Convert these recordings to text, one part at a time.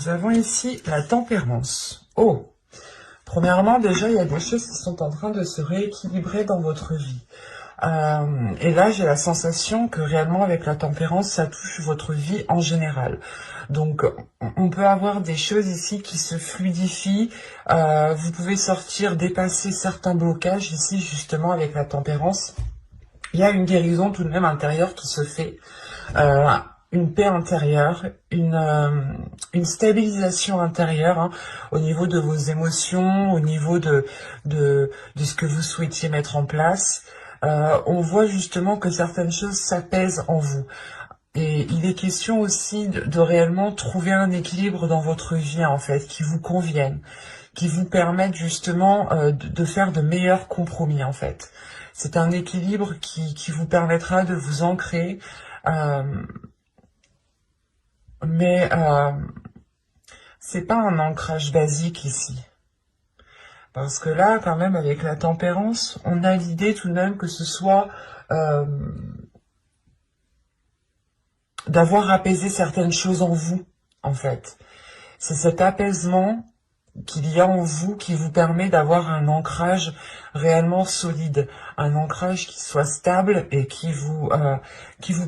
nous avons ici la tempérance. Oh, premièrement, déjà, il y a des choses qui sont en train de se rééquilibrer dans votre vie. Et là, j'ai la sensation que réellement, avec la tempérance, ça touche votre vie en général. Donc, on peut avoir des choses ici qui se fluidifient. Vous pouvez sortir, dépasser certains blocages ici, justement, avec la tempérance. Il y a une guérison tout de même intérieure qui se fait. Une paix intérieure, une stabilisation intérieure hein, au niveau de vos émotions, au niveau de ce que vous souhaitiez mettre en place. On voit justement que certaines choses s'apaisent en vous. Et il est question aussi de réellement trouver un équilibre dans votre vie, en fait, qui vous convienne, qui vous permette justement de faire de meilleurs compromis, en fait. C'est un équilibre qui vous permettra de vous ancrer, mais c'est pas un ancrage basique ici. Parce que là, quand même, avec la tempérance, on a l'idée tout de même que ce soit d'avoir apaisé certaines choses en vous, en fait. C'est cet apaisement qu'il y a en vous qui vous permet d'avoir un ancrage réellement solide, un ancrage qui soit stable et qui vous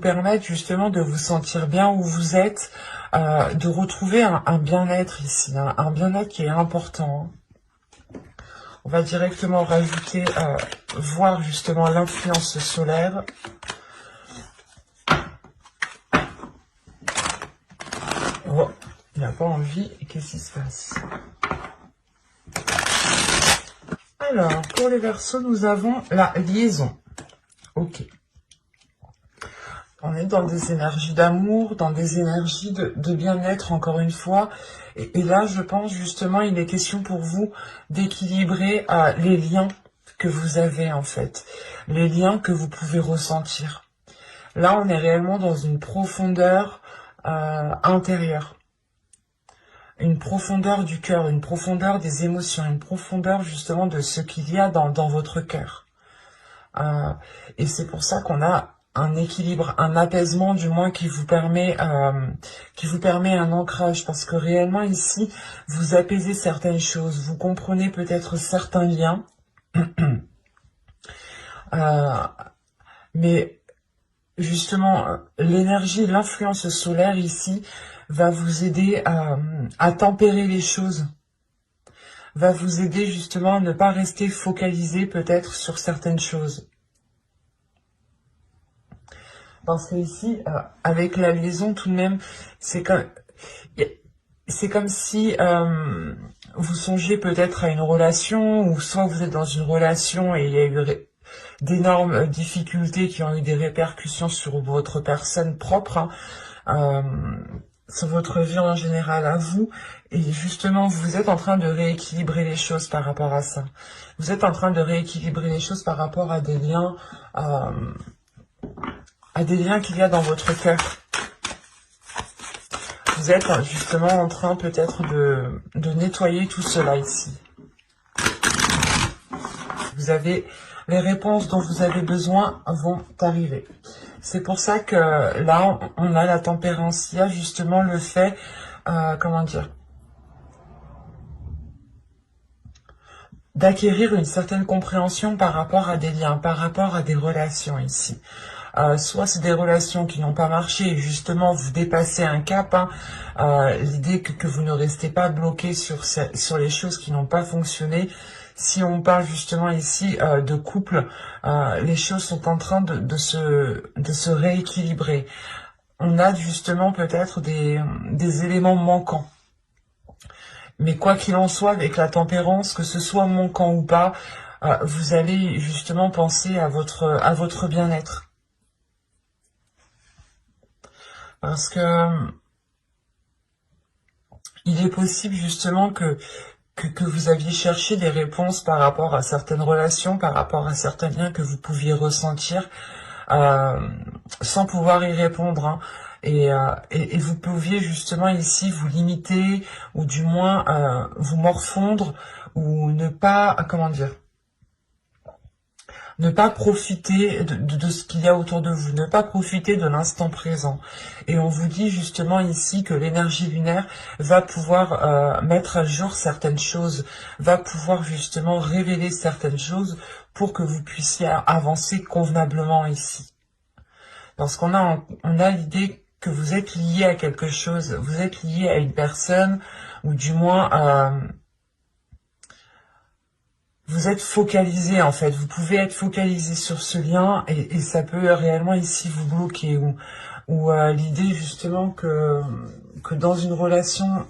permette justement de vous sentir bien où vous êtes, de retrouver un bien-être ici, un bien-être qui est important. On va directement rajouter, voir justement l'influence solaire. Oh, il n'a pas envie. Qu'est-ce qui se passe? Alors, pour les Verseaux, nous avons la liaison. Ok. On est dans des énergies d'amour, dans des énergies de bien-être, encore une fois. Et là, je pense justement, il est question pour vous d'équilibrer les liens que vous avez, en fait. Les liens que vous pouvez ressentir. Là, on est réellement dans une profondeur intérieure. Une profondeur du cœur, une profondeur des émotions, une profondeur justement de ce qu'il y a dans votre cœur. Et c'est pour ça qu'on a un équilibre, un apaisement du moins qui vous permet un ancrage, parce que réellement ici, vous apaisez certaines choses, vous comprenez peut-être certains liens, mais justement, l'énergie, l'influence solaire ici va vous aider à tempérer les choses, va vous aider justement à ne pas rester focalisé peut-être sur certaines choses. Parce que ici, avec la liaison tout de même, c'est comme si vous songiez peut-être à une relation, ou soit vous êtes dans une relation et il y a eu d'énormes difficultés qui ont eu des répercussions sur votre personne propre, sur votre vie en général à vous, et justement vous êtes en train de rééquilibrer les choses par rapport à ça. Vous êtes en train de rééquilibrer les choses par rapport à des liens, qu'il y a dans votre cœur. Vous êtes justement en train peut-être de nettoyer tout cela ici. Vous avez les réponses dont vous avez besoin vont arriver. C'est pour ça que là, on a la tempérance. Il y a justement le fait, d'acquérir une certaine compréhension par rapport à des liens, par rapport à des relations ici. Soit c'est des relations qui n'ont pas marché et justement vous dépassez un cap, l'idée que vous ne restez pas bloqué sur les choses qui n'ont pas fonctionné. Si on parle justement ici de couple, les choses sont en train de se rééquilibrer. On a justement peut-être des éléments manquants. Mais quoi qu'il en soit, avec la tempérance, que ce soit manquant ou pas, vous allez justement penser à votre bien-être. Parce que il est possible justement que vous aviez cherché des réponses par rapport à certaines relations, par rapport à certains liens que vous pouviez ressentir, sans pouvoir y répondre. Hein. Et vous pouviez justement ici vous limiter, ou du moins vous morfondre, ou ne pas, ne pas profiter de ce qu'il y a autour de vous, ne pas profiter de l'instant présent. Et on vous dit justement ici que l'énergie lunaire va pouvoir mettre à jour certaines choses, va pouvoir justement révéler certaines choses pour que vous puissiez avancer convenablement ici. Parce qu'on a, on a l'idée que vous êtes lié à quelque chose, vous êtes lié à une personne, ou du moins vous êtes focalisé en fait, vous pouvez être focalisé sur ce lien et ça peut réellement ici vous bloquer ou l'idée justement que dans une relation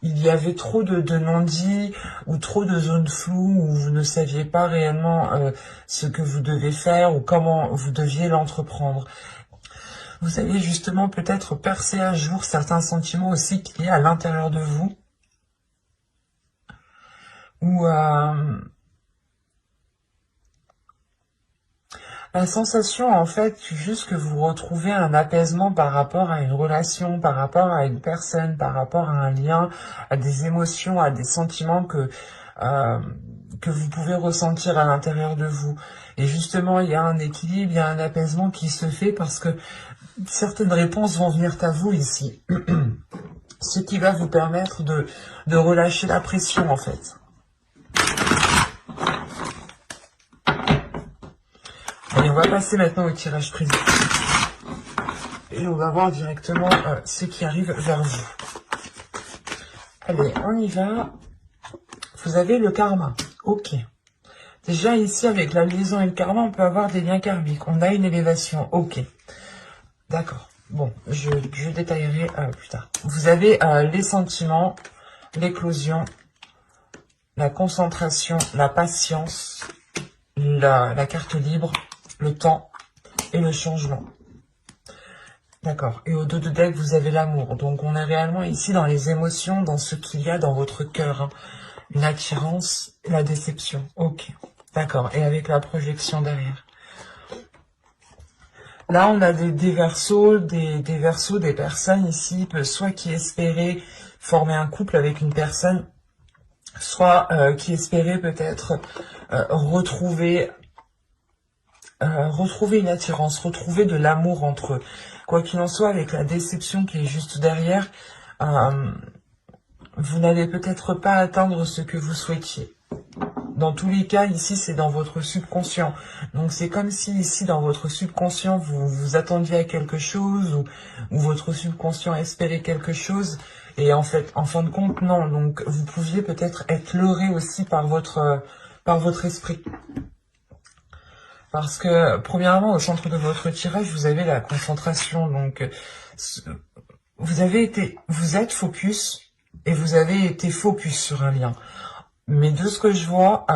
il y avait trop de non-dits ou trop de zones floues où vous ne saviez pas réellement ce que vous devez faire ou comment vous deviez l'entreprendre. Vous allez justement peut-être percer à jour certains sentiments aussi qu'il y a à l'intérieur de vous. Ou la sensation en fait juste que vous retrouvez un apaisement par rapport à une relation, par rapport à une personne, par rapport à un lien, à des émotions, à des sentiments que vous pouvez ressentir à l'intérieur de vous. Et justement, il y a un équilibre, il y a un apaisement qui se fait parce que certaines réponses vont venir à vous ici. Ce qui va vous permettre de relâcher la pression en fait. Allez, on va passer maintenant au tirage précis. Et on va voir directement ce qui arrive vers vous. Allez, on y va. Vous avez le karma. Ok. Déjà ici, avec la liaison et le karma, on peut avoir des liens karmiques. On a une élévation. Ok. D'accord. Bon, je détaillerai plus tard. Vous avez les sentiments, l'éclosion, la concentration, la patience, la carte libre, le temps et le changement. D'accord. Et au dos de deck, vous avez l'amour. Donc, on est réellement ici dans les émotions, dans ce qu'il y a dans votre cœur. Hein. Une attirance, la déception. Ok. D'accord. Et avec la projection derrière. Là, on a des verseaux, des personnes ici, soit qui espéraient former un couple avec une personne, soit qui espéraient peut-être retrouver une attirance, retrouver de l'amour entre eux. Quoi qu'il en soit, avec la déception qui est juste derrière, vous n'allez peut-être pas atteindre ce que vous souhaitiez. Dans tous les cas, ici, c'est dans votre subconscient. Donc, c'est comme si, ici, dans votre subconscient, vous vous attendiez à quelque chose, ou votre subconscient espérait quelque chose, et en fait, en fin de compte, non. Donc, vous pouviez peut-être être leurré aussi par votre esprit. Parce que, premièrement, au centre de votre tirage, vous avez la concentration. Donc, vous êtes focus, et vous avez été focus sur un lien. Mais de ce que je vois,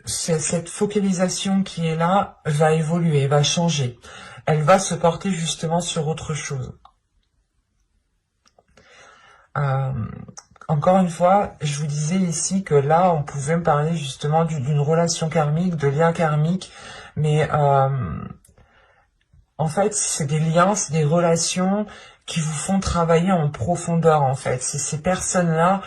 cette focalisation qui est là va évoluer, va changer. Elle va se porter justement sur autre chose. Encore une fois, je vous disais ici que là, on pouvait me parler justement d'une relation karmique, de liens karmiques, mais en fait, c'est des liens, c'est des relations qui vous font travailler en profondeur, en fait. C'est ces personnes-là,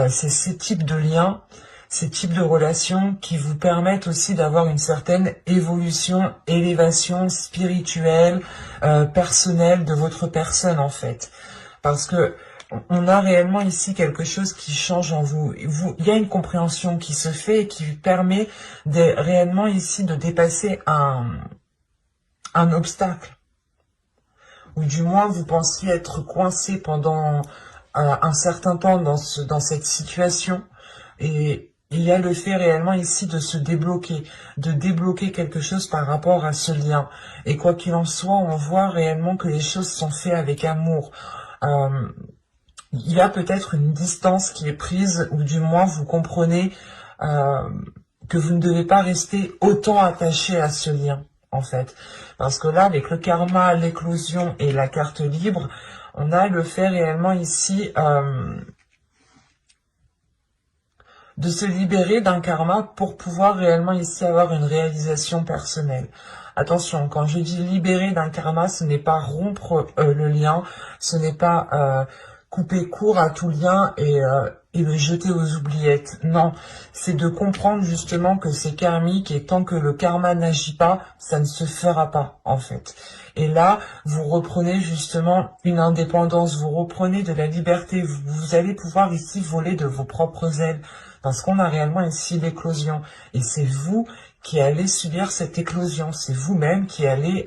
c'est ces types de liens, ces types de relations qui vous permettent aussi d'avoir une certaine évolution, élévation spirituelle, personnelle de votre personne, en fait. Parce que on a réellement ici quelque chose qui change en vous. Il y a une compréhension qui se fait et qui permet réellement ici de dépasser un obstacle. Ou du moins vous pensiez être coincé pendant un certain temps dans cette situation. Et il y a le fait réellement ici de se débloquer, de débloquer quelque chose par rapport à ce lien. Et quoi qu'il en soit, on voit réellement que les choses sont faites avec amour. Il y a peut-être une distance qui est prise, ou du moins vous comprenez que vous ne devez pas rester autant attaché à ce lien, en fait. Parce que là, avec le karma, l'éclosion et la carte libre, on a le fait réellement ici de se libérer d'un karma pour pouvoir réellement ici avoir une réalisation personnelle. Attention, quand je dis libérer d'un karma, ce n'est pas rompre le lien, ce n'est pas couper court à tout lien et le jeter aux oubliettes. Non, c'est de comprendre justement que c'est karmique et tant que le karma n'agit pas, ça ne se fera pas en fait. Et là, vous reprenez justement une indépendance, vous reprenez de la liberté, vous allez pouvoir ici voler de vos propres ailes parce qu'on a réellement ici l'éclosion. Et c'est vous qui allez subir cette éclosion, c'est vous-même qui allez...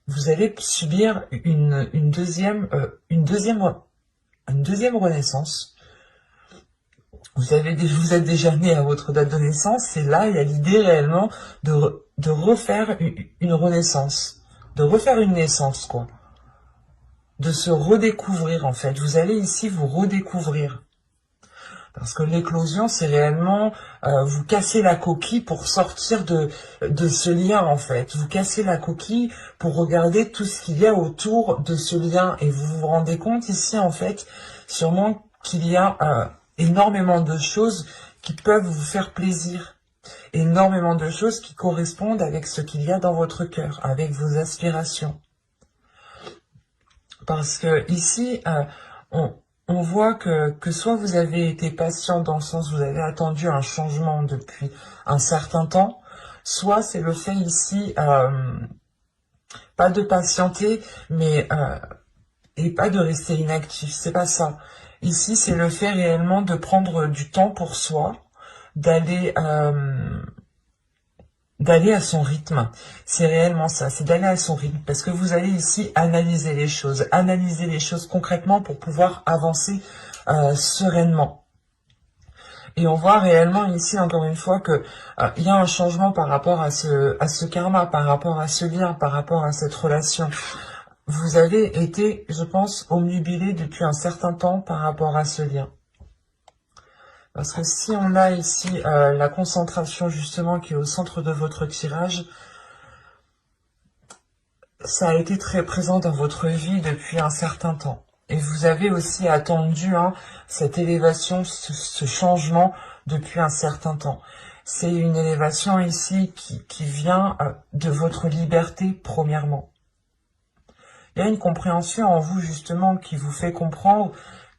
vous allez subir une deuxième renaissance. Vous êtes déjà né à votre date de naissance, et là, il y a l'idée réellement de refaire une renaissance, de refaire une naissance, quoi. De se redécouvrir, en fait. Vous allez ici vous redécouvrir. Parce que l'éclosion, c'est réellement vous casser la coquille pour sortir de ce lien, en fait. Vous cassez la coquille pour regarder tout ce qu'il y a autour de ce lien. Et vous vous rendez compte ici, en fait, sûrement qu'il y a énormément de choses qui peuvent vous faire plaisir. Énormément de choses qui correspondent avec ce qu'il y a dans votre cœur, avec vos aspirations. Parce que ici, on voit que soit vous avez été patient dans le sens où vous avez attendu un changement depuis un certain temps, soit c'est le fait ici, pas de patienter, mais et pas de rester inactif, c'est pas ça. Ici, c'est le fait réellement de prendre du temps pour soi, d'aller à son rythme. C'est réellement ça, c'est d'aller à son rythme. Parce que vous allez ici analyser les choses concrètement pour pouvoir avancer sereinement. Et on voit réellement ici, encore une fois, que il y a un changement par rapport à ce karma, par rapport à ce lien, par rapport à cette relation. Vous avez été, je pense, omnubilé depuis un certain temps par rapport à ce lien. Parce que si on a ici la concentration justement qui est au centre de votre tirage, ça a été très présent dans votre vie depuis un certain temps. Et vous avez aussi attendu cette élévation, ce changement depuis un certain temps. C'est une élévation ici qui vient de votre liberté premièrement. Il y a une compréhension en vous justement qui vous fait comprendre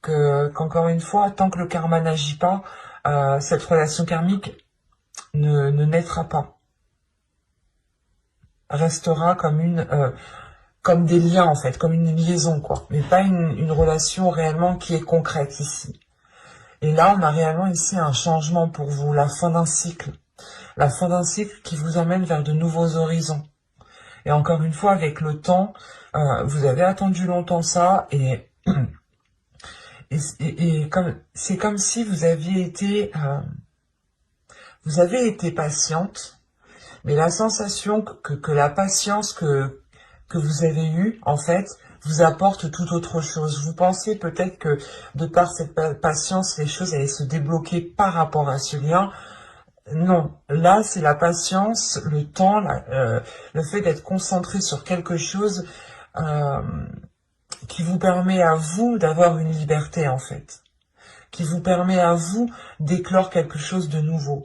qu'encore une fois, tant que le karma n'agit pas, cette relation karmique ne naîtra pas. Restera comme des liens en fait, comme une liaison quoi, mais pas une relation réellement qui est concrète ici. Et là, on a réellement ici un changement pour vous, la fin d'un cycle. La fin d'un cycle qui vous emmène vers de nouveaux horizons. Et encore une fois, avec le temps, vous avez attendu longtemps ça, et c'est comme si vous aviez été patiente, mais la sensation que la patience que vous avez eue, en fait, vous apporte tout autre chose. Vous pensez peut-être que de par cette patience, les choses allaient se débloquer par rapport à ce lien. Non, là c'est la patience, le temps, le fait d'être concentré sur quelque chose qui vous permet à vous d'avoir une liberté en fait, qui vous permet à vous d'éclore quelque chose de nouveau.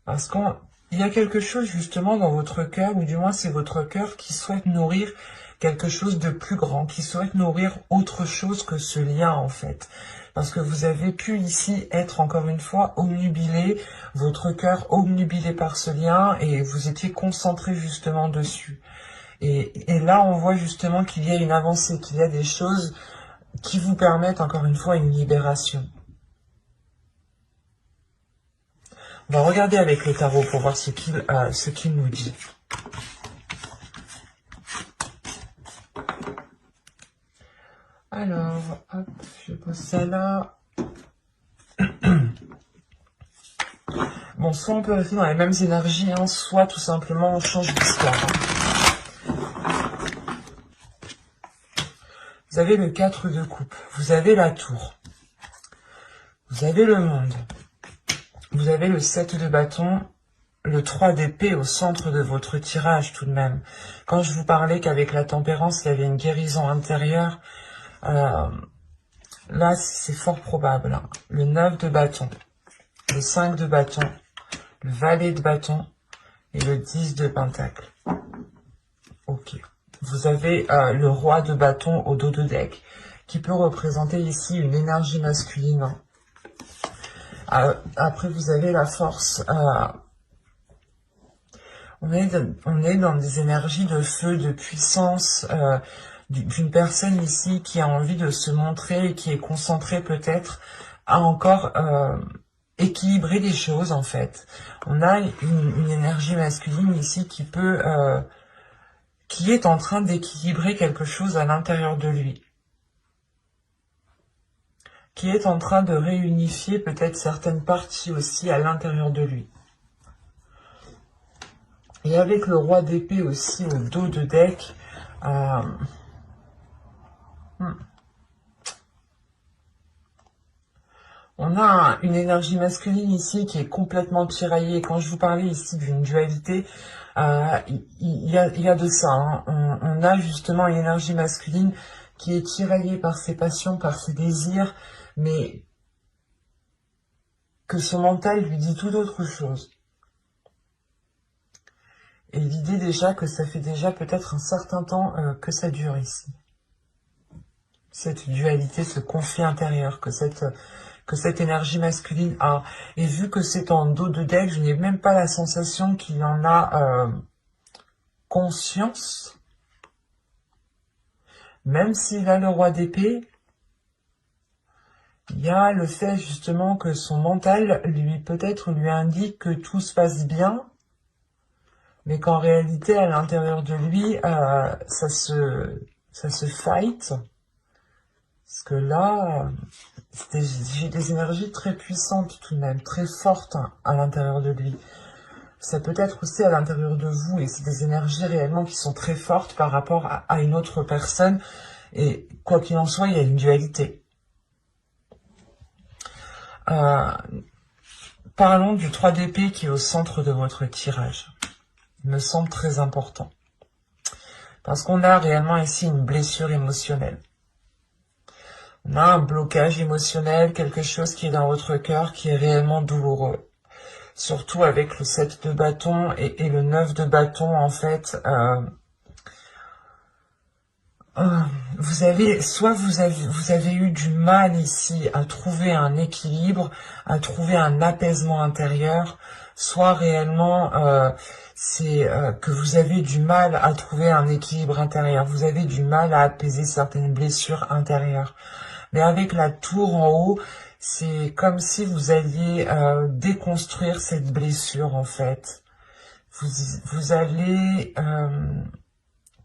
Parce qu'il y a quelque chose justement dans votre cœur, ou du moins c'est votre cœur qui souhaite nourrir quelque chose de plus grand, qui souhaite nourrir autre chose que ce lien en fait. Parce que vous avez pu ici être encore une fois omnubilé, votre cœur omnubilé par ce lien, et vous étiez concentré justement dessus. Et là on voit justement qu'il y a une avancée, qu'il y a des choses qui vous permettent encore une fois une libération. On va regarder avec le tarot pour voir ce qu'il nous dit. Alors, hop, je pose ça là. Bon, soit on peut rester dans les mêmes énergies, soit tout simplement on change d'histoire. Vous avez le 4 de coupe, vous avez la tour, vous avez le monde. Vous avez le 7 de bâton, le 3 d'épée au centre de votre tirage tout de même. Quand je vous parlais qu'avec la tempérance, il y avait une guérison intérieure, là c'est fort probable. Le 9 de bâton, le 5 de bâton, le valet de bâton et le 10 de pentacle. Ok. Vous avez le roi de bâton au dos de deck, qui peut représenter ici une énergie masculine. Après, vous avez la force. On est dans des énergies de feu, de puissance, d'une personne ici qui a envie de se montrer et qui est concentrée peut-être à encore équilibrer les choses en fait. On a une énergie masculine ici qui est en train d'équilibrer quelque chose à l'intérieur de lui. Qui est en train de réunifier peut-être certaines parties aussi à l'intérieur de lui. Et avec le roi d'épée aussi au dos de deck, on a une énergie masculine ici qui est complètement tiraillée. Quand je vous parlais ici d'une dualité, il y a de ça. Hein. On a justement une énergie masculine qui est tiraillée par ses passions, par ses désirs, mais que son mental lui dit tout autre chose. Et l'idée déjà que ça fait déjà peut-être un certain temps que ça dure ici. Cette dualité, ce conflit intérieur que cette énergie masculine a. Et vu que c'est en dos de deck, je n'ai même pas la sensation qu'il en a conscience. Même s'il a le roi d'épée, il y a le fait justement que son mental peut-être lui indique que tout se passe bien, mais qu'en réalité, à l'intérieur de lui, ça se fight. Parce que là, j'ai des énergies très puissantes tout de même, très fortes à l'intérieur de lui. Ça peut être aussi à l'intérieur de vous, et c'est des énergies réellement qui sont très fortes par rapport à une autre personne. Et quoi qu'il en soit, il y a une dualité. Parlons du 3 d'épée qui est au centre de votre tirage. Il me semble très important. Parce qu'on a réellement ici une blessure émotionnelle. On a un blocage émotionnel, quelque chose qui est dans votre cœur, qui est réellement douloureux. Surtout avec le 7 de bâton et le 9 de bâton, en fait. Vous avez eu du mal ici à trouver un équilibre, à trouver un apaisement intérieur, soit réellement c'est que vous avez du mal à trouver un équilibre intérieur, vous avez du mal à apaiser certaines blessures intérieures. Mais avec la tour en haut, c'est comme si vous alliez déconstruire cette blessure en fait. Vous allez,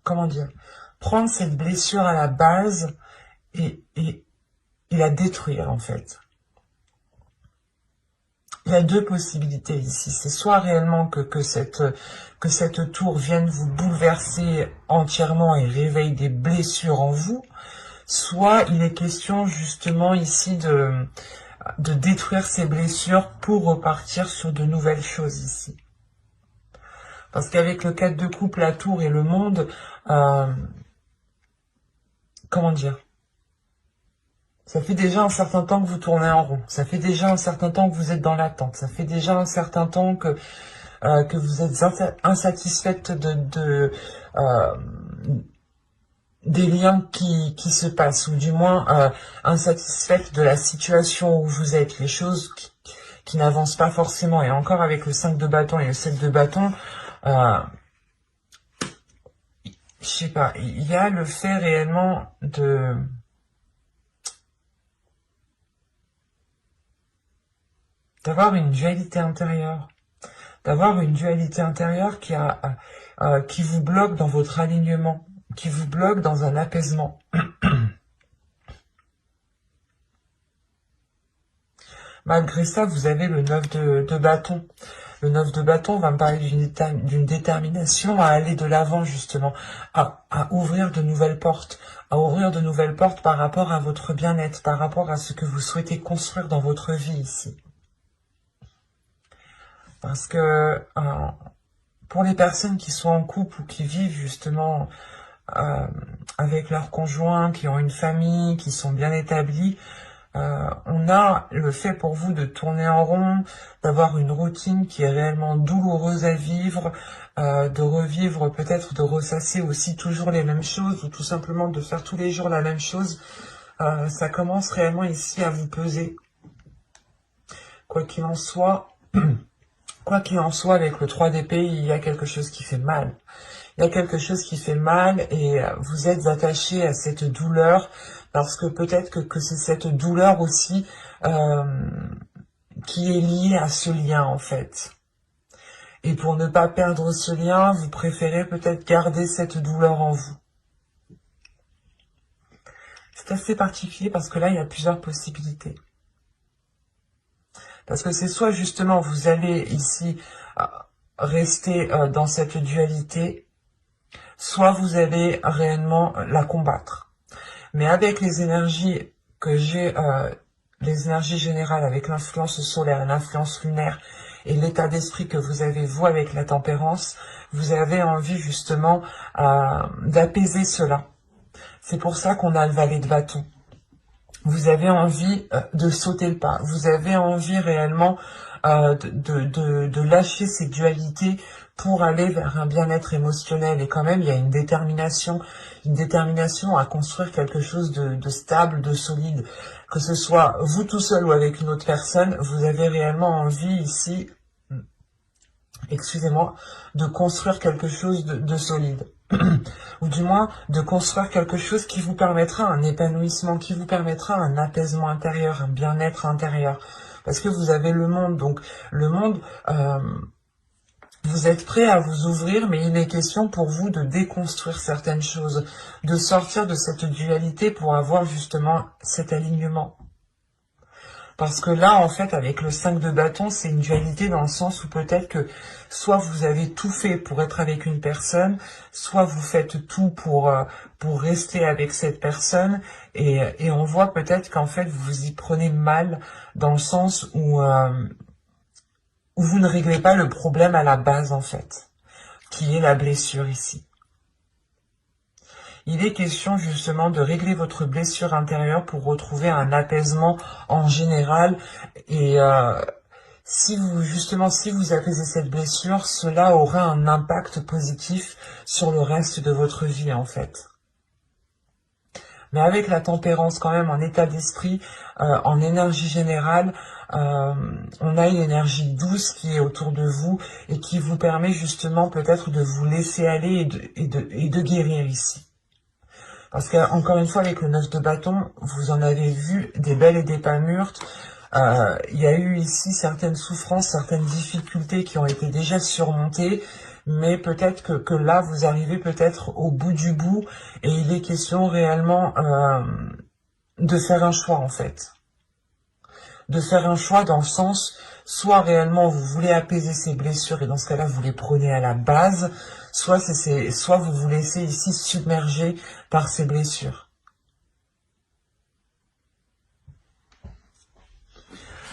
comment dire, prendre cette blessure à la base et la détruire en fait. Il y a deux possibilités ici. C'est soit réellement que cette tour vienne vous bouleverser entièrement et réveille des blessures en vous, soit il est question justement ici de détruire ces blessures pour repartir sur de nouvelles choses ici. Parce qu'avec le 4 de coupe, la tour et le monde, comment dire, ça fait déjà un certain temps que vous tournez en rond. Ça fait déjà un certain temps que vous êtes dans l'attente. Ça fait déjà un certain temps que vous êtes insatisfaite des liens qui se passent, ou du moins insatisfaite de la situation où vous êtes, les choses qui n'avancent pas forcément. Et encore avec le 5 de bâton et le 7 de bâton, je sais pas, il y a le fait réellement d'avoir une dualité intérieure. D'avoir une dualité intérieure qui vous bloque dans votre alignement, qui vous bloque dans un apaisement. Malgré ça, vous avez le 9 de bâton. Le 9 de bâton va me parler d'une détermination à aller de l'avant, justement, à ouvrir de nouvelles portes, par rapport à votre bien-être, par rapport à ce que vous souhaitez construire dans votre vie ici. Parce que pour les personnes qui sont en couple ou qui vivent justement avec leurs conjoints, qui ont une famille, qui sont bien établis, On a le fait pour vous de tourner en rond, d'avoir une routine qui est réellement douloureuse à vivre, de revivre peut-être, de ressasser aussi toujours les mêmes choses, ou tout simplement de faire tous les jours la même chose. Ça commence réellement ici à vous peser. Quoi qu'il en soit, avec le 3 d'épée, il y a quelque chose qui fait mal. Il y a quelque chose qui fait mal et vous êtes attaché à cette douleur parce que peut-être que c'est cette douleur aussi qui est liée à ce lien en fait. Et pour ne pas perdre ce lien, vous préférez peut-être garder cette douleur en vous. C'est assez particulier parce que là, il y a plusieurs possibilités. Parce que c'est soit justement vous allez ici rester dans cette dualité, soit vous allez réellement la combattre. Mais avec les énergies que j'ai, les énergies générales, avec l'influence solaire, l'influence lunaire et l'état d'esprit que vous avez, vous, avec la tempérance, vous avez envie justement d'apaiser cela. C'est pour ça qu'on a le valet de bâton. Vous avez envie de sauter le pas. Vous avez envie réellement de lâcher ces dualités pour aller vers un bien-être émotionnel. Et quand même, il y a une détermination à construire quelque chose de stable, de solide. Que ce soit vous tout seul ou avec une autre personne, vous avez réellement envie ici, excusez-moi, de construire quelque chose de solide. Ou du moins de construire quelque chose qui vous permettra un épanouissement, qui vous permettra un apaisement intérieur, un bien-être intérieur. Parce que vous avez le monde, donc le monde, vous êtes prêt à vous ouvrir, mais il est question pour vous de déconstruire certaines choses, de sortir de cette dualité pour avoir justement cet alignement. Parce que là, en fait, avec le 5 de bâton, c'est une dualité dans le sens où peut-être que soit vous avez tout fait pour être avec une personne, soit vous faites tout pour rester avec cette personne. Et on voit peut-être qu'en fait, vous vous y prenez mal dans le sens où vous ne réglez pas le problème à la base, en fait, qui est la blessure ici. Il est question justement de régler votre blessure intérieure pour retrouver un apaisement en général. Et si vous apaisez cette blessure, cela aura un impact positif sur le reste de votre vie en fait. Mais avec la tempérance quand même, en état d'esprit, en énergie générale, on a une énergie douce qui est autour de vous et qui vous permet justement peut-être de vous laisser aller et de guérir ici. Parce qu'encore une fois, avec le 9 de bâton, vous en avez vu des belles et des pas mûres. Il y a eu ici certaines souffrances, certaines difficultés qui ont été déjà surmontées, mais peut-être que là, vous arrivez peut-être au bout du bout, et il est question réellement de faire un choix, en fait. De faire un choix dans le sens, soit réellement vous voulez apaiser ces blessures, et dans ce cas-là, vous les prenez à la base, soit vous vous laissez ici submerger par ces blessures.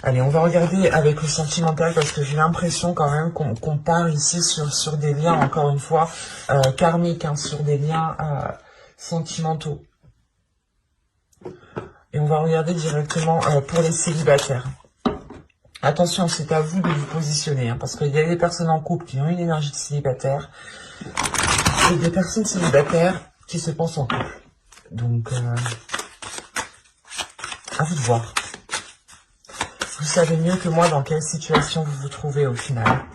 Allez, on va regarder avec le sentimental parce que j'ai l'impression quand même qu'on part ici sur des liens, encore une fois, karmiques, hein, sur des liens sentimentaux. Et on va regarder directement pour les célibataires. Attention, c'est à vous de vous positionner, hein, parce qu'il y a des personnes en couple qui ont une énergie de célibataire et des personnes célibataires qui se pensent en couple. Donc, à vous de voir. Vous savez mieux que moi dans quelle situation vous vous trouvez au final.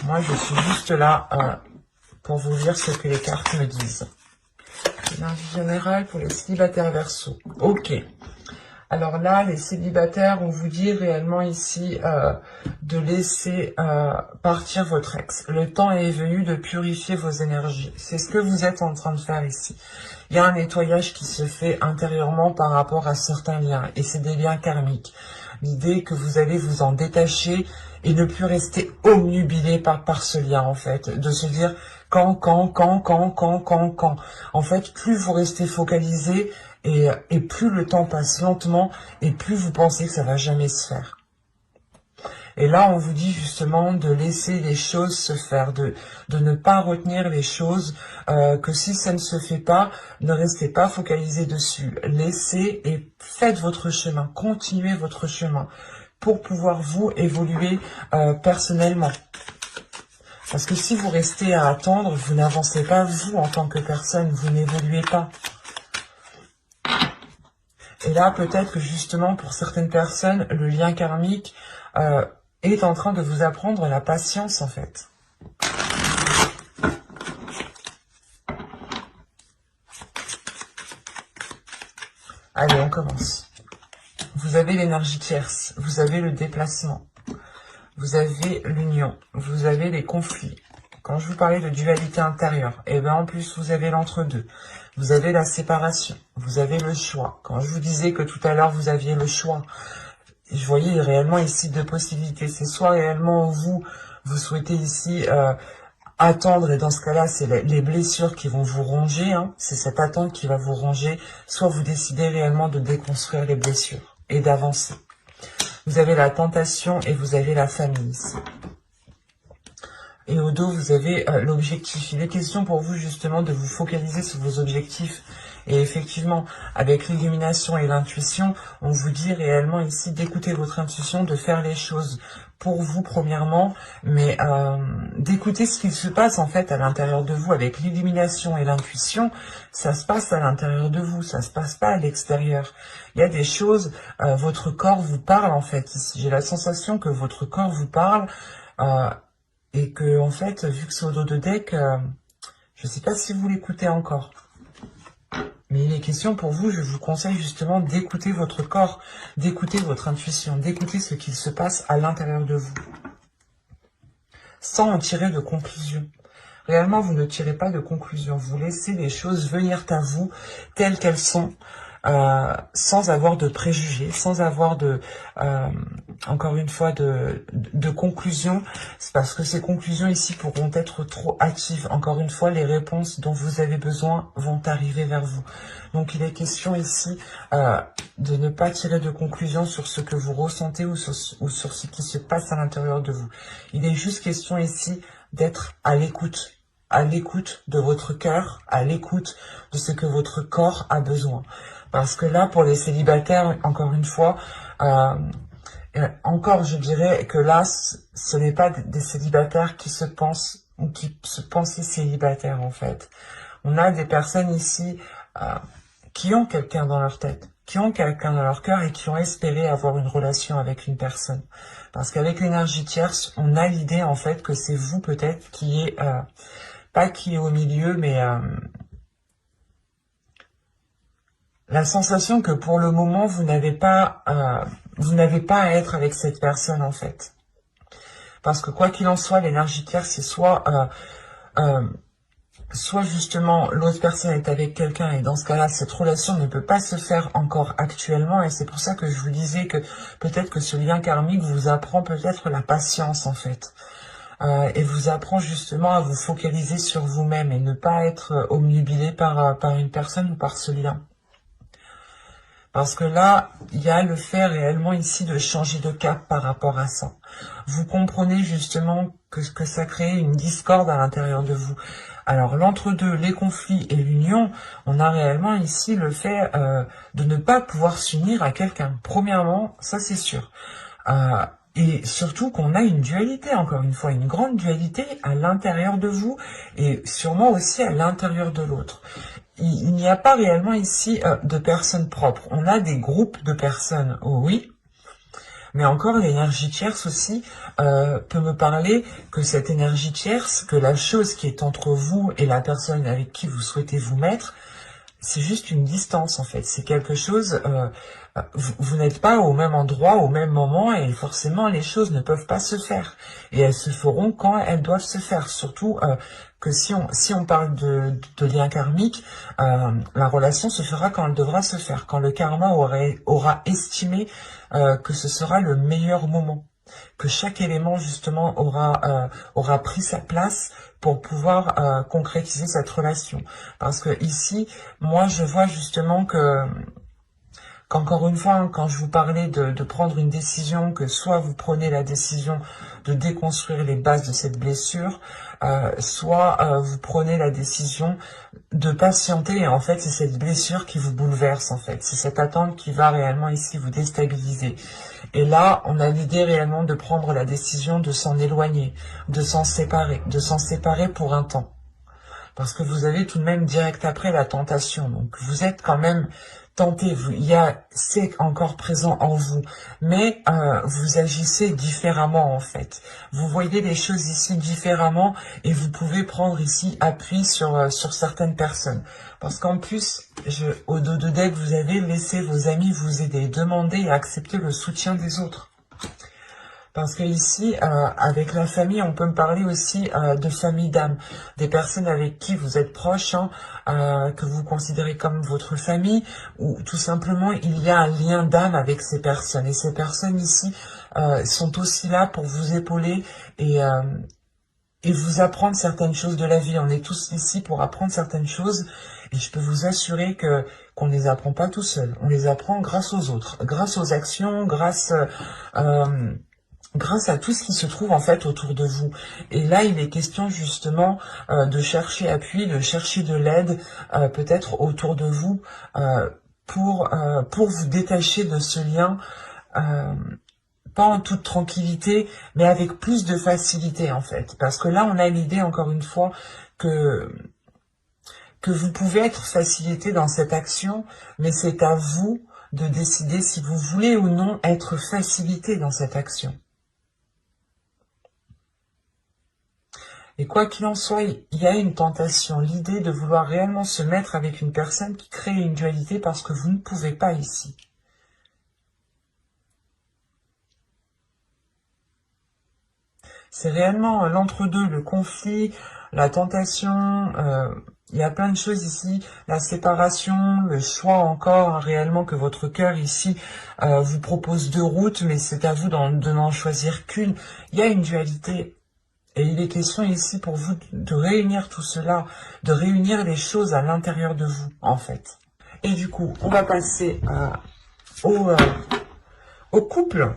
Moi, je suis juste là pour vous dire ce que les cartes me disent. Énergie générale pour les célibataires Verseau. Ok. Alors là, les célibataires, on vous dit réellement ici de laisser partir votre ex. Le temps est venu de purifier vos énergies. C'est ce que vous êtes en train de faire ici. Il y a un nettoyage qui se fait intérieurement par rapport à certains liens. Et c'est des liens karmiques. L'idée que vous allez vous en détacher et ne plus rester obnubilé par ce lien, en fait. De se dire quand. En fait, plus vous restez focalisé et plus le temps passe lentement et plus vous pensez que ça va jamais se faire. Et là, on vous dit justement de laisser les choses se faire, de ne pas retenir les choses, que si ça ne se fait pas, ne restez pas focalisé dessus. Laissez et faites votre chemin, continuez votre chemin pour pouvoir vous évoluer personnellement. Parce que si vous restez à attendre, vous n'avancez pas vous en tant que personne, vous n'évoluez pas. Et là, peut-être que justement, pour certaines personnes, le lien karmique est en train de vous apprendre la patience, en fait. Allez, on commence. Vous avez l'énergie tierce, vous avez le déplacement, vous avez l'union, vous avez les conflits. Quand je vous parlais de dualité intérieure, et bien en plus vous avez l'entre-deux. Vous avez la séparation, vous avez le choix. Quand je vous disais que tout à l'heure vous aviez le choix, je voyais réellement ici deux possibilités. C'est soit réellement vous souhaitez ici attendre, et dans ce cas-là, c'est les blessures qui vont vous ronger, hein. C'est cette attente qui va vous ronger, soit vous décidez réellement de déconstruire les blessures et d'avancer. Vous avez la tentation et vous avez la famille ici. Et au dos, vous avez l'objectif. Il est question pour vous justement de vous focaliser sur vos objectifs. Et effectivement, avec l'illumination et l'intuition, on vous dit réellement ici d'écouter votre intuition, de faire les choses pour vous premièrement, mais d'écouter ce qu'il se passe en fait à l'intérieur de vous. Avec l'illumination et l'intuition, ça se passe à l'intérieur de vous, ça se passe pas à l'extérieur. Il y a des choses, votre corps vous parle en fait ici. J'ai la sensation que votre corps vous parle, et que, en fait, vu que c'est au dos de deck, je ne sais pas si vous l'écoutez encore. Mais il est question pour vous, je vous conseille justement d'écouter votre corps, d'écouter votre intuition, d'écouter ce qu'il se passe à l'intérieur de vous. Sans en tirer de conclusion. Réellement, vous ne tirez pas de conclusion. Vous laissez les choses venir à vous telles qu'elles sont. Sans avoir de préjugés, sans avoir de, encore une fois, de conclusions. C'est parce que ces conclusions ici pourront être trop hâtives. Encore une fois, les réponses dont vous avez besoin vont arriver vers vous. Donc il est question ici de ne pas tirer de conclusions sur ce que vous ressentez ou sur ce qui se passe à l'intérieur de vous. Il est juste question ici d'être à l'écoute de votre cœur, à l'écoute de ce que votre corps a besoin. Parce que là, pour les célibataires, encore une fois, encore je dirais que là, ce n'est pas des célibataires qui se pensent ou qui se pensaient célibataires en fait. On a des personnes ici qui ont quelqu'un dans leur tête, qui ont quelqu'un dans leur cœur et qui ont espéré avoir une relation avec une personne. Parce qu'avec l'énergie tierce, on a l'idée en fait que c'est vous peut-être qui est, pas qui est au milieu, mais la sensation que pour le moment, vous n'avez pas à être avec cette personne, en fait. Parce que quoi qu'il en soit, l'énergie tierce, c'est soit justement l'autre personne est avec quelqu'un et dans ce cas-là, cette relation ne peut pas se faire encore actuellement. Et c'est pour ça que je vous disais que peut-être que ce lien karmique vous apprend peut-être la patience, en fait. Et vous apprend justement à vous focaliser sur vous-même et ne pas être obnubilé par une personne ou par ce lien. Parce que là, il y a le fait réellement ici de changer de cap par rapport à ça. Vous comprenez justement que ça crée une discorde à l'intérieur de vous. Alors, l'entre-deux, les conflits et l'union, on a réellement ici le fait de ne pas pouvoir s'unir à quelqu'un. Premièrement, ça c'est sûr. Et surtout qu'on a une dualité, encore une fois, une grande dualité à l'intérieur de vous et sûrement aussi à l'intérieur de l'autre. Il n'y a pas réellement ici de personnes propres. On a des groupes de personnes, oui, mais encore l'énergie tierce aussi peut me parler que cette énergie tierce, que la chose qui est entre vous et la personne avec qui vous souhaitez vous mettre, c'est juste une distance en fait. C'est quelque chose, vous n'êtes pas au même endroit, au même moment et forcément les choses ne peuvent pas se faire. Et elles se feront quand elles doivent se faire. Surtout que si on parle de lien karmique, la relation se fera quand elle devra se faire. Quand le karma aura estimé que ce sera le meilleur moment. Que chaque élément justement aura pris sa place pour pouvoir concrétiser cette relation. Parce que ici, moi je vois justement que qu'encore une fois, hein, quand je vous parlais de prendre une décision, que soit vous prenez la décision de déconstruire les bases de cette blessure, soit vous prenez la décision de patienter, et en fait c'est cette blessure qui vous bouleverse en fait, c'est cette attente qui va réellement ici vous déstabiliser. Et là on a l'idée réellement de prendre la décision de s'en éloigner, de s'en séparer pour un temps. Parce que vous avez tout de même direct après la tentation, donc vous êtes quand même tenté, c'est encore présent en vous, mais vous agissez différemment en fait. Vous voyez les choses ici différemment et vous pouvez prendre ici appui sur certaines personnes. Parce qu'en plus, au dos de deck, vous avez laissé vos amis vous aider, demander et accepter le soutien des autres. Parce que ici, avec la famille, on peut me parler aussi de famille d'âme, des personnes avec qui vous êtes proches, hein, que vous considérez comme votre famille, ou tout simplement il y a un lien d'âme avec ces personnes. Et ces personnes ici sont aussi là pour vous épauler et vous apprendre certaines choses de la vie. On est tous ici pour apprendre certaines choses, et je peux vous assurer qu'on ne les apprend pas tout seul. On les apprend grâce aux autres, grâce aux actions, grâce à tout ce qui se trouve en fait autour de vous. Et là, il est question justement de chercher appui, de chercher de l'aide, peut-être autour de vous, pour vous détacher de ce lien, pas en toute tranquillité, mais avec plus de facilité en fait. Parce que là, on a l'idée, encore une fois, que vous pouvez être facilité dans cette action, mais c'est à vous de décider si vous voulez ou non être facilité dans cette action. Et quoi qu'il en soit, il y a une tentation, l'idée de vouloir réellement se mettre avec une personne qui crée une dualité parce que vous ne pouvez pas ici. C'est réellement l'entre-deux, le conflit, la tentation, il y a plein de choses ici, la séparation, le choix encore, hein, réellement que votre cœur ici vous propose deux routes, mais c'est à vous de n'en choisir qu'une. Il y a une dualité. Et il est question ici pour vous de réunir tout cela, de réunir les choses à l'intérieur de vous, en fait. Et du coup, on va passer au couple.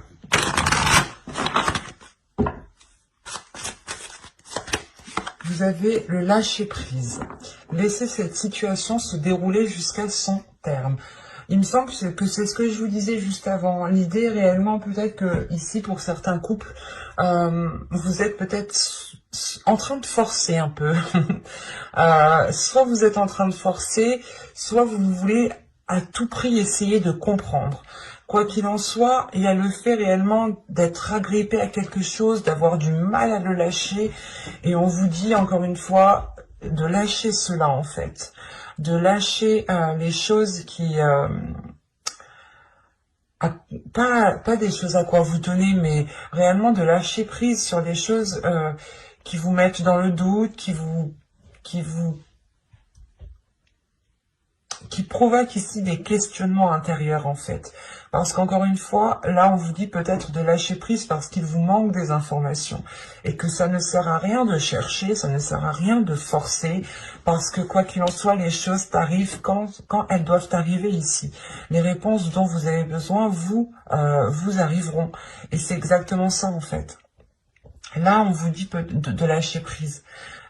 Vous avez le lâcher-prise. Laissez cette situation se dérouler jusqu'à son terme. Il me semble que c'est ce que je vous disais juste avant. L'idée réellement peut-être que ici pour certains couples, vous êtes peut-être en train de forcer un peu. Soit vous êtes en train de forcer, soit vous voulez à tout prix essayer de comprendre. Quoi qu'il en soit, il y a le fait réellement d'être agrippé à quelque chose, d'avoir du mal à le lâcher. Et on vous dit encore une fois de lâcher cela en fait. De lâcher les choses qui... pas des choses à quoi vous tenez, mais réellement de lâcher prise sur des choses qui vous mettent dans le doute, qui provoquent ici des questionnements intérieurs en fait. Parce qu'encore une fois, là on vous dit peut-être de lâcher prise parce qu'il vous manque des informations. Et que ça ne sert à rien de chercher, ça ne sert à rien de forcer. Parce que quoi qu'il en soit, les choses t'arrivent quand elles doivent arriver ici. Les réponses dont vous avez besoin, vous arriveront. Et c'est exactement ça en fait. Là on vous dit de lâcher prise.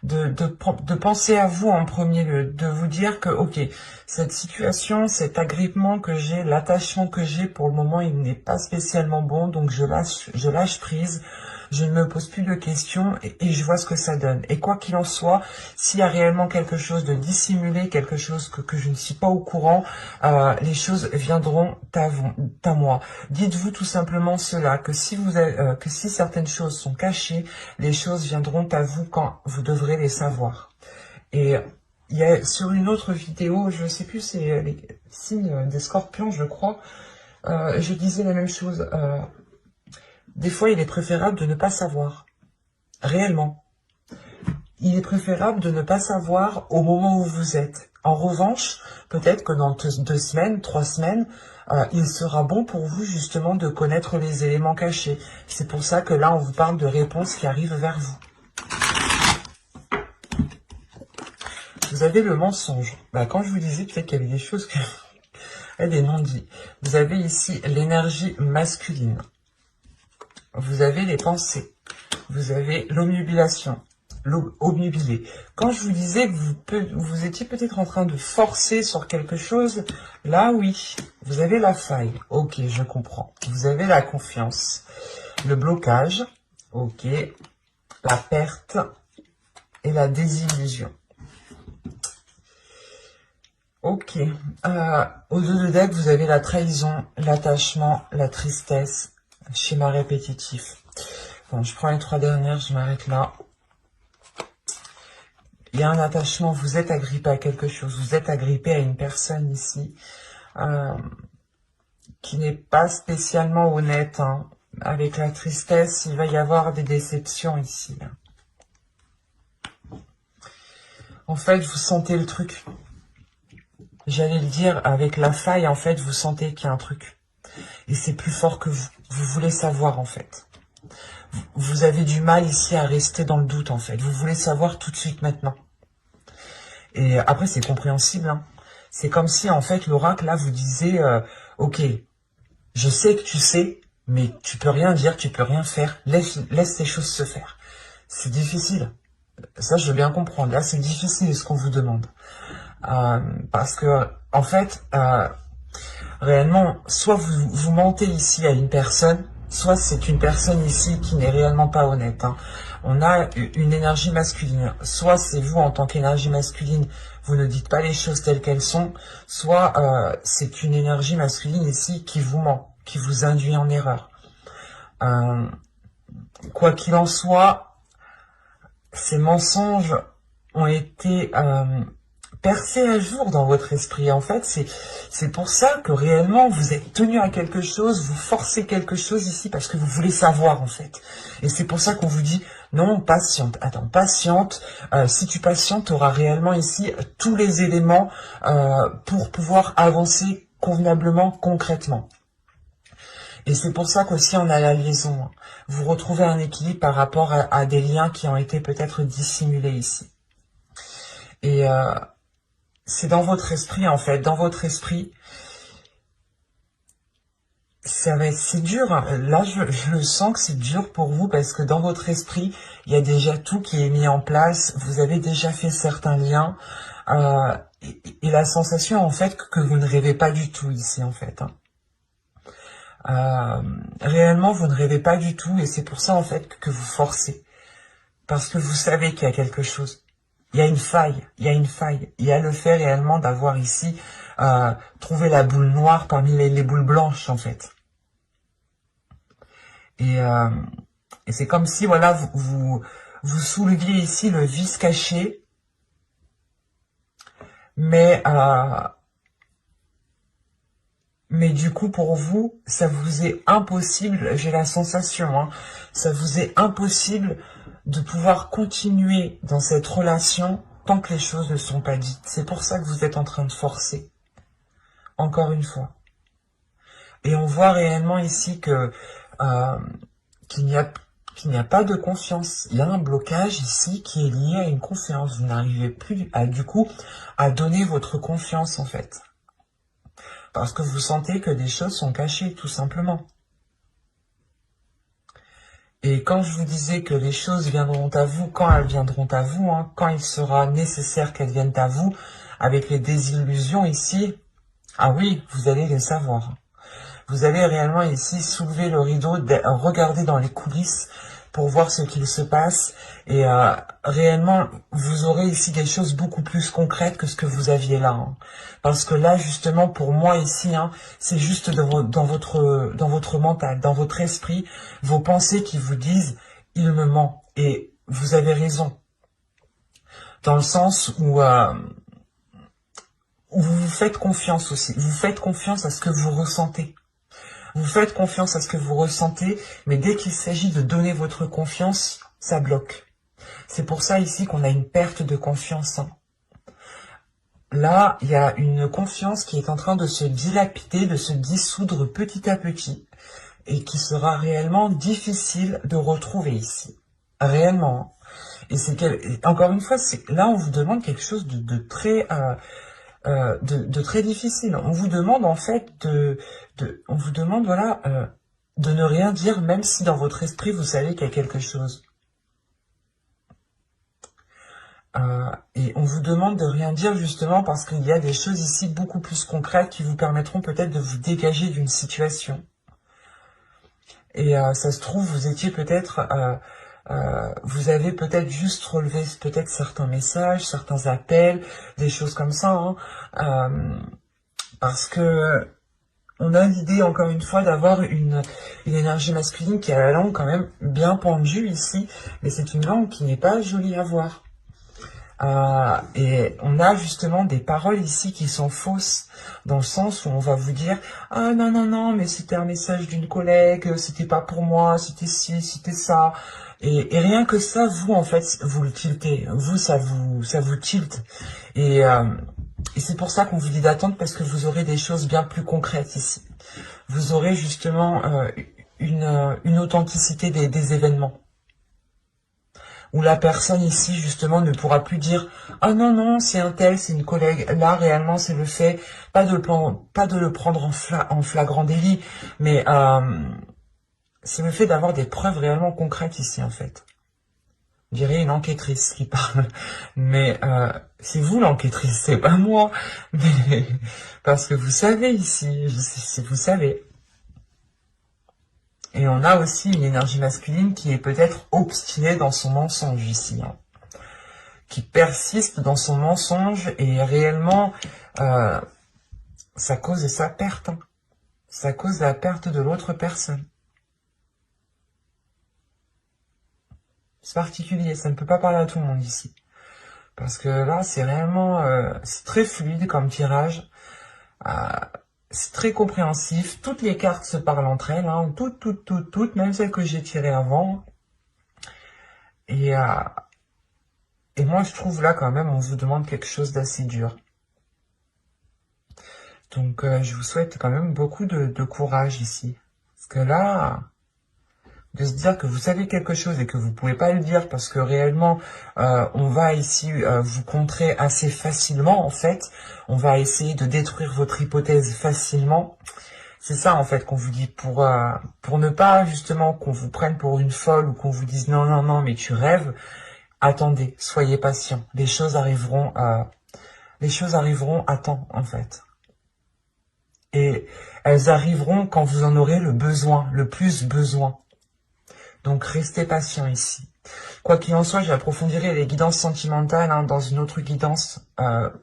De penser à vous en premier lieu, de vous dire que, ok, cette situation, cet agrippement que j'ai, l'attachement que j'ai, pour le moment, il n'est pas spécialement bon, donc je lâche prise, je ne me pose plus de questions et je vois ce que ça donne. Et quoi qu'il en soit, s'il y a réellement quelque chose de dissimulé, quelque chose que je ne suis pas au courant, les choses viendront à moi. Dites-vous tout simplement cela, que si certaines choses sont cachées, les choses viendront à vous quand vous devrez les savoir. Et il y a sur une autre vidéo, je ne sais plus, c'est les signes des scorpions, je crois, je disais la même chose. Des fois, il est préférable de ne pas savoir. Réellement. Il est préférable de ne pas savoir au moment où vous êtes. En revanche, peut-être que dans 2 semaines, 3 semaines, il sera bon pour vous justement de connaître les éléments cachés. C'est pour ça que là, on vous parle de réponses qui arrivent vers vous. Vous avez le mensonge. Quand je vous disais peut-être qu'il y avait des choses Il y a des non-dits. Vous avez ici l'énergie masculine. Vous avez les pensées. Vous avez l'omnubilation. Obnubilé. Quand je vous disais que vous étiez peut-être en train de forcer sur quelque chose, là oui, vous avez la faille. Ok, je comprends. Vous avez la confiance. Le blocage. Ok. La perte et la désillusion. Ok. Au dos de deck, vous avez la trahison, l'attachement, la tristesse, schéma répétitif. Bon, je prends les 3 dernières, je m'arrête là. Il y a un attachement, vous êtes agrippé à quelque chose, vous êtes agrippé à une personne ici qui n'est pas spécialement honnête. Hein. Avec la tristesse, il va y avoir des déceptions ici. En fait, vous sentez le truc. J'allais le dire, avec la faille, en fait, vous sentez qu'il y a un truc. Et c'est plus fort que vous. Vous voulez savoir, en fait. Vous avez du mal ici à rester dans le doute, en fait. Vous voulez savoir tout de suite, maintenant. Et après, c'est compréhensible. Hein. C'est comme si, en fait, l'oracle, là, vous disait, ok, je sais que tu sais, mais tu peux rien dire, tu peux rien faire. Laisse ces choses se faire. C'est difficile. Ça, je veux bien comprendre. Là, c'est difficile ce qu'on vous demande. Parce que, en fait, réellement, soit vous mentez ici à une personne, soit c'est une personne ici qui n'est réellement pas honnête. Hein. On a une énergie masculine. Soit c'est vous en tant qu'énergie masculine, vous ne dites pas les choses telles qu'elles sont, soit c'est une énergie masculine ici qui vous ment, qui vous induit en erreur. Quoi qu'il en soit, ces mensonges ont été percés à jour dans votre esprit. En fait, c'est pour ça que réellement vous êtes tenu à quelque chose, vous forcez quelque chose ici parce que vous voulez savoir en fait. Et c'est pour ça qu'on vous dit non, patiente. Attends, patiente. Si tu patientes, tu auras réellement ici tous les éléments pour pouvoir avancer convenablement, concrètement. Et c'est pour ça qu'aussi on a la liaison. Vous retrouvez un équilibre par rapport à des liens qui ont été peut-être dissimulés ici. Et c'est dans votre esprit, en fait. Dans votre esprit, c'est dur. Là, je sens que c'est dur pour vous parce que dans votre esprit, il y a déjà tout qui est mis en place. Vous avez déjà fait certains liens. Et la sensation, en fait, que vous ne rêvez pas du tout ici, en fait. Réellement, vous ne rêvez pas du tout. Et c'est pour ça, en fait, que vous forcez. Parce que vous savez qu'il y a quelque chose. Il y a une faille, il y a une faille. Il y a le fait réellement d'avoir ici trouvé la boule noire parmi les boules blanches, en fait. Et c'est comme si, voilà, vous souleviez ici le vice caché, mais du coup, pour vous, ça vous est impossible, j'ai la sensation, hein, ça vous est impossible de pouvoir continuer dans cette relation tant que les choses ne sont pas dites. C'est pour ça que vous êtes en train de forcer. Encore une fois. Et on voit réellement ici que qu'il n'y a pas de confiance. Il y a un blocage ici qui est lié à une confiance. Vous n'arrivez plus du coup à donner votre confiance en fait. Parce que vous sentez que des choses sont cachées, tout simplement. Et quand je vous disais que les choses viendront à vous, quand elles viendront à vous, hein, quand il sera nécessaire qu'elles viennent à vous, avec les désillusions ici, ah oui, vous allez les savoir. Vous allez réellement ici soulever le rideau, regarder dans les coulisses pour voir ce qu'il se passe. Et réellement, vous aurez ici des choses beaucoup plus concrètes que ce que vous aviez là. Hein. Parce que là, justement, pour moi ici, hein, c'est juste dans votre mental, dans votre esprit, vos pensées qui vous disent « il me ment ». Et vous avez raison. Dans le sens où vous vous faites confiance aussi. Vous faites confiance à ce que vous ressentez. Vous faites confiance à ce que vous ressentez, mais dès qu'il s'agit de donner votre confiance, ça bloque. C'est pour ça ici qu'on a une perte de confiance. Hein. Là, il y a une confiance qui est en train de se dilapider, de se dissoudre petit à petit, et qui sera réellement difficile de retrouver ici. Réellement. Et encore une fois, là on vous demande quelque chose de très de très difficile. On vous demande en fait on vous demande voilà de ne rien dire, même si dans votre esprit vous savez qu'il y a quelque chose. Et on vous demande de rien dire justement parce qu'il y a des choses ici beaucoup plus concrètes qui vous permettront peut-être de vous dégager d'une situation. Et ça se trouve, vous étiez peut-être, vous avez peut-être juste relevé peut-être certains messages, certains appels, des choses comme ça, hein, parce que on a l'idée, encore une fois, d'avoir une énergie masculine qui a la langue quand même bien pendue ici, mais c'est une langue qui n'est pas jolie à voir. Et on a justement des paroles ici qui sont fausses, dans le sens où on va vous dire « Ah non, non, non, mais c'était un message d'une collègue, c'était pas pour moi, c'était ci, c'était ça. » Et rien que ça, vous, en fait, vous le tiltez. Vous, ça vous tilte. Et c'est pour ça qu'on vous dit d'attendre, parce que vous aurez des choses bien plus concrètes ici. Vous aurez justement une authenticité des événements. Où la personne ici, justement, ne pourra plus dire « Ah non, non, c'est un tel, c'est une collègue. » Là, réellement, c'est le fait, pas de le prendre en flagrant délit, mais c'est le fait d'avoir des preuves réellement concrètes ici, en fait. Je dirais une enquêtrice qui parle. Mais c'est vous l'enquêtrice, c'est pas moi. Mais, parce que vous savez ici, vous savez. Et on a aussi une énergie masculine qui est peut-être obstinée dans son mensonge ici, hein, qui persiste dans son mensonge et réellement, ça cause sa perte. Hein. Ça cause la perte de l'autre personne. C'est particulier, ça ne peut pas parler à tout le monde ici. Parce que là, c'est réellement, c'est très fluide comme tirage. C'est très compréhensif. Toutes les cartes se parlent entre elles, hein, toutes, même celles que j'ai tirées avant. Et moi, je trouve là, quand même, on vous demande quelque chose d'assez dur. Donc, je vous souhaite quand même beaucoup de courage ici. Parce que là, de se dire que vous savez quelque chose et que vous pouvez pas le dire parce que réellement, on va ici vous contrer assez facilement, en fait. On va essayer de détruire votre hypothèse facilement. C'est ça, en fait, qu'on vous dit pour ne pas, justement, qu'on vous prenne pour une folle ou qu'on vous dise non, non, non, mais tu rêves. Attendez, soyez patient. Les choses arriveront à temps, en fait. Et elles arriveront quand vous en aurez le besoin, le plus besoin. Donc, restez patient ici. Quoi qu'il en soit, j'approfondirai les guidances sentimentales dans une autre guidance,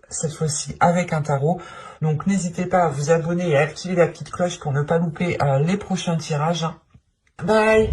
cette fois-ci avec un tarot. Donc, n'hésitez pas à vous abonner et à activer la petite cloche pour ne pas louper les prochains tirages. Bye!